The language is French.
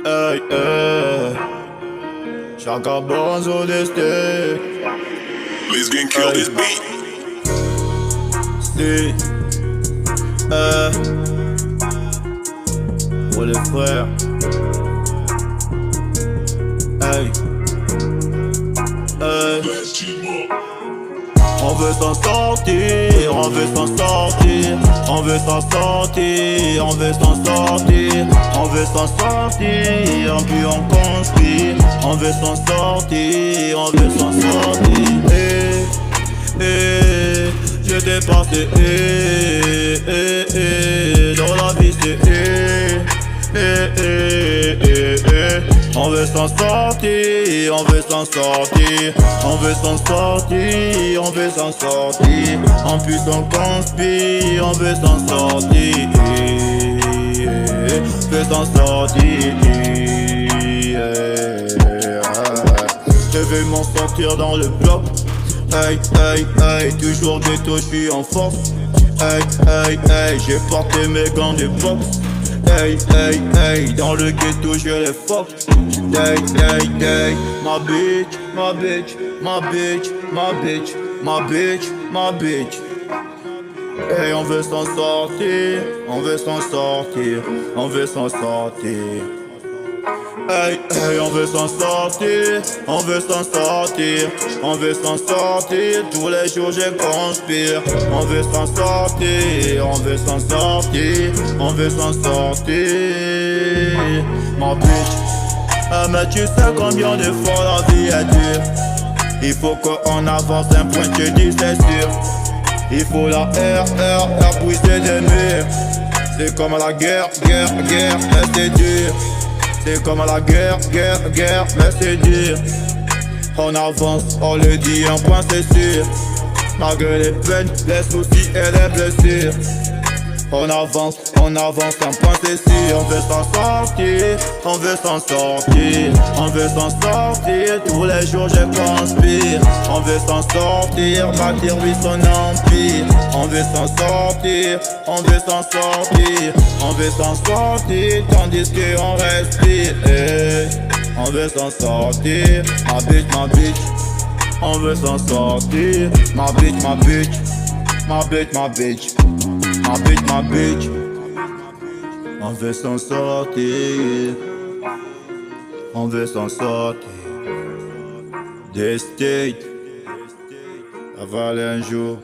Hey, hey, chacun bon son destin. Let's get kill this beat. Si, pour les frères. Hey, hey. On veut s'en sortir, on veut s'en sortir, on veut s'en sortir, on veut s'en sortir, on veut s'en sortir, puis on conspire, on veut s'en sortir, on veut s'en sortir. Je t'ai passé, dans la vie c'est on veut s'en sortir, on veut s'en sortir, on veut s'en sortir, on veut s'en sortir. En plus on conspire, on veut s'en sortir, on veut s'en sortir. Je vais m'en sortir dans le bloc. Hey, hey, hey, toujours ghetto, j'suis en force. Hey, hey, hey, j'ai porté mes gants de boxe. Hey, hey, hey, dans le ghetto je les fuck. Hey, hey, hey, ma bitch, ma bitch, ma bitch, ma bitch, ma bitch, ma bitch. Hey, on veut s'en sortir, on veut s'en sortir, on veut s'en sortir. Hey, hey, on veut s'en sortir, on veut s'en sortir, on veut s'en sortir. Tous les jours je conspire. On veut s'en sortir, on veut s'en sortir, on veut s'en sortir. Ma bitch, ah, mais tu sais combien de fois la vie est dure. Il faut qu'on avance un point, je dis c'est sûr. Il faut la R, pousser des murs. C'est comme la guerre, guerre, guerre, mais c'est dur. C'est comme la guerre, guerre, guerre, mais c'est dur. On avance, on le dit, un point c'est sûr. Malgré les peines, les soucis et les blessures. On avance, un point c'est sûr. On veut s'en sortir, on veut s'en sortir, on veut s'en sortir. Tous les jours je conspire. On veut s'en sortir, bâtir lui son empire. On veut s'en sortir, on veut s'en sortir, on veut s'en sortir, tandis qu'on respire. On veut s'en sortir, ma bitch, ma bitch. On veut s'en sortir, ma bitch, ma bitch, ma bitch, ma bitch. Ma bitch, ma bitch. On veut s'en sortir, on veut s'en sortir. Des states, ça va aller un jour.